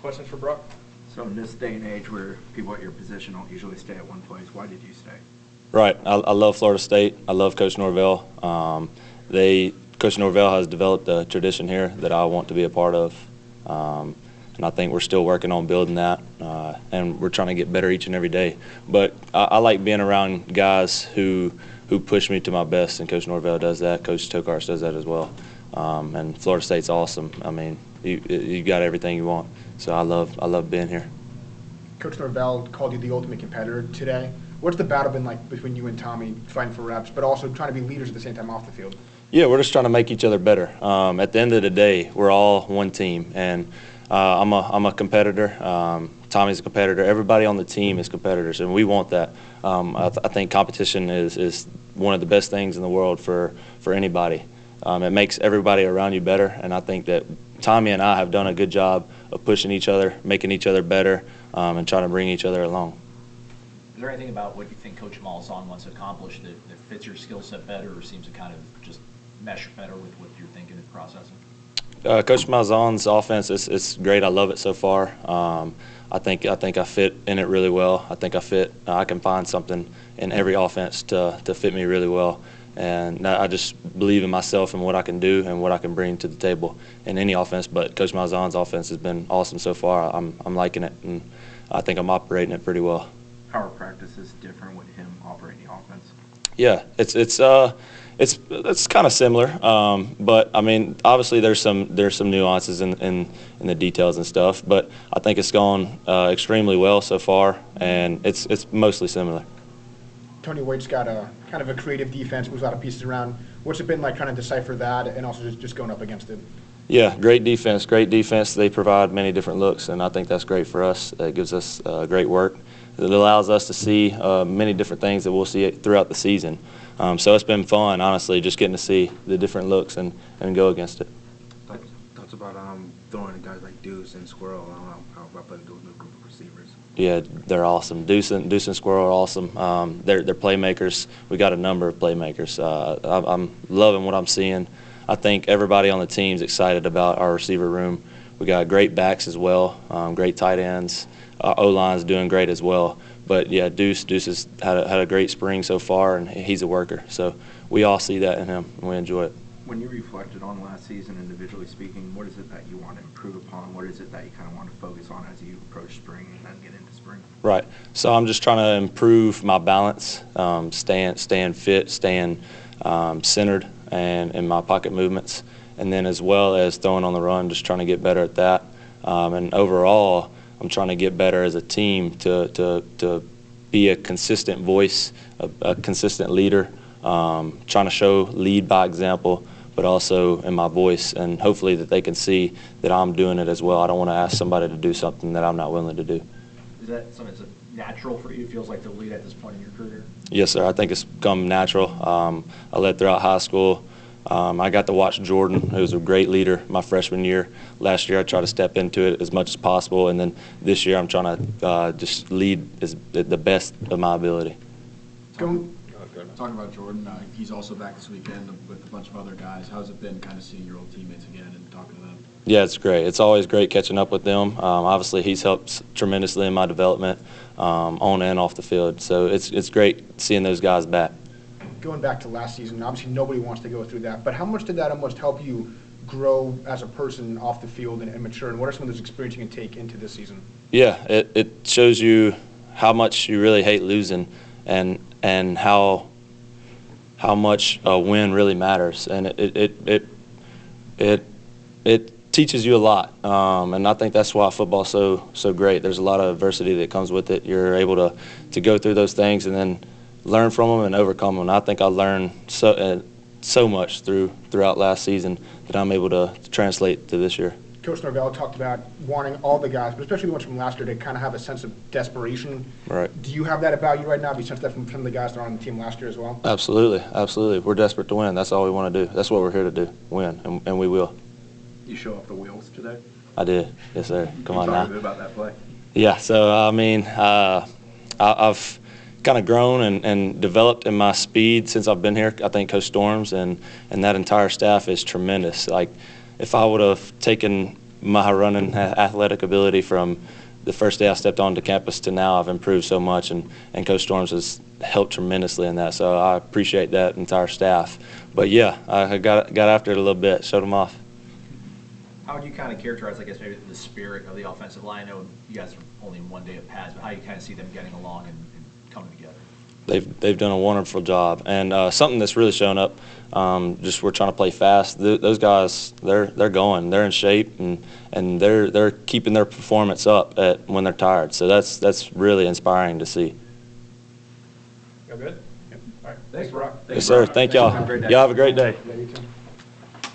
Questions for Brock? So in this day and age where people at your position don't usually stay at one place, why did you stay? Right. I love Florida State. I love Coach Norvell. Coach Norvell has developed a tradition here that I want to be a part of. And I think we're still working on building that, and we're trying to get better each and every day. But I like being around guys who push me to my best, and Coach Norvell does that. Coach Tokars does that as well. And Florida State's awesome. I mean, you got everything you want. So I love being here. Coach Norvell called you the ultimate competitor today. What's the battle been like between you and Tommy, fighting for reps, but also trying to be leaders at the same time off the field? Yeah, we're just trying to make each other better. At the end of the day, we're all one team, and I'm a competitor. Tommy's a competitor. Everybody on the team is competitors, and we want that. I think competition is one of the best things in the world for anybody. It makes everybody around you better, and I think that Tommy and I have done a good job of pushing each other, making each other better, and trying to bring each other along. Is there anything about what you think Coach Malzahn wants to accomplish that fits your skill set better, or seems to kind of just mesh better with what you're thinking and processing? Coach Malzahn's offense is great. I love it so far. I think I fit in it really well. I think I can find something in every offense to fit me really well. And I just believe in myself and what I can do and what I can bring to the table in any offense. But Coach Malzahn's offense has been awesome so far. I'm liking it, and I think I'm operating it pretty well. How are practices different with him operating the offense? Yeah, it's kind of similar, but I mean, obviously there's some nuances in the details and stuff. But I think it's gone extremely well so far, and it's mostly similar. Tony White's got a kind of a creative defense, moves a lot of pieces around. What's it been like trying to decipher that and also just going up against it? Yeah, great defense. Great defense. They provide many different looks, and I think that's great for us. It gives us great work. It allows us to see many different things that we'll see throughout the season. So it's been fun, honestly, just getting to see the different looks and go against it. Thoughts about throwing to guys like Deuce and Squirrel. How about putting those new group of receivers? Yeah, they're awesome. Deuce and Squirrel are awesome. They're playmakers. We got a number of playmakers. I'm loving what I'm seeing. I think everybody on the team is excited about our receiver room. We got great backs as well, great tight ends. O-line's doing great as well. But yeah, Deuce has had a great spring so far, and he's a worker. So we all see that in him, and we enjoy it. When you reflected on last season, individually speaking, what is it that you want to improve upon? What is it that you kind of want to focus on as you approach spring and then get into spring? Right. So I'm just trying to improve my balance, staying fit, staying centered, and in my pocket movements, and then as well as throwing on the run, just trying to get better at that. And overall, I'm trying to get better as a team to be a consistent voice, a consistent leader, trying to lead by example, but also in my voice, and hopefully that they can see that I'm doing it as well. I don't want to ask somebody to do something that I'm not willing to do. Is that something that's natural for you? It feels like to lead at this point in your career? Yes, sir. I think it's come natural. I led throughout high school. I got to watch Jordan, who was a great leader my freshman year. Last year I tried to step into it as much as possible, and then this year I'm trying to just lead the best of my ability. Talking about Jordan, he's also back this weekend with a bunch of other guys. How's it been kind of seeing your old teammates again and talking to them? Yeah, it's great. It's always great catching up with them. Obviously, he's helped tremendously in my development on and off the field. So it's great seeing those guys back. Going back to last season, obviously nobody wants to go through that, but how much did that almost help you grow as a person off the field and mature, and what are some of those experiences you can take into this season? Yeah, it shows you how much you really hate losing and how much a win really matters, and it teaches you a lot, and I think that's why football's so great. There's a lot of adversity that comes with it. You're able to go through those things and then learn from them and overcome them. And I think I learned so much throughout last season that I'm able to translate to this year. Coach Norvell talked about wanting all the guys, but especially the ones from last year, to kind of have a sense of desperation. Right. Do you have that about you right now? Do you sense that from some of the guys that are on the team last year as well? Absolutely, absolutely. We're desperate to win. That's all we want to do. That's what we're here to do, win, and we will. You show off the wheels today? I did, yes, sir. Come on now. Talk a bit about that play. Yeah, so I mean, I've kind of grown and developed in my speed since I've been here. I think Coach Storms and that entire staff is tremendous. Like, if I would have taken my running athletic ability from the first day I stepped onto campus to now. I've improved so much, and Coach Storms has helped tremendously in that. So I appreciate that entire staff. But yeah, I got after it a little bit, showed them off. How would you kind of characterize, I guess, maybe the spirit of the offensive line? I know you guys are only in one day of pads, but how you kind of see them getting along and coming together? They've done a wonderful job, and something that's really shown up. Just we're trying to play fast. Those guys, they're going, they're in shape, and they're keeping their performance up when they're tired. So that's really inspiring to see. Feel good? Yep. All right. Thanks, Brock. Yes, sir. Thank y'all. Have a great day. Y'all have a great day. Yeah, you too.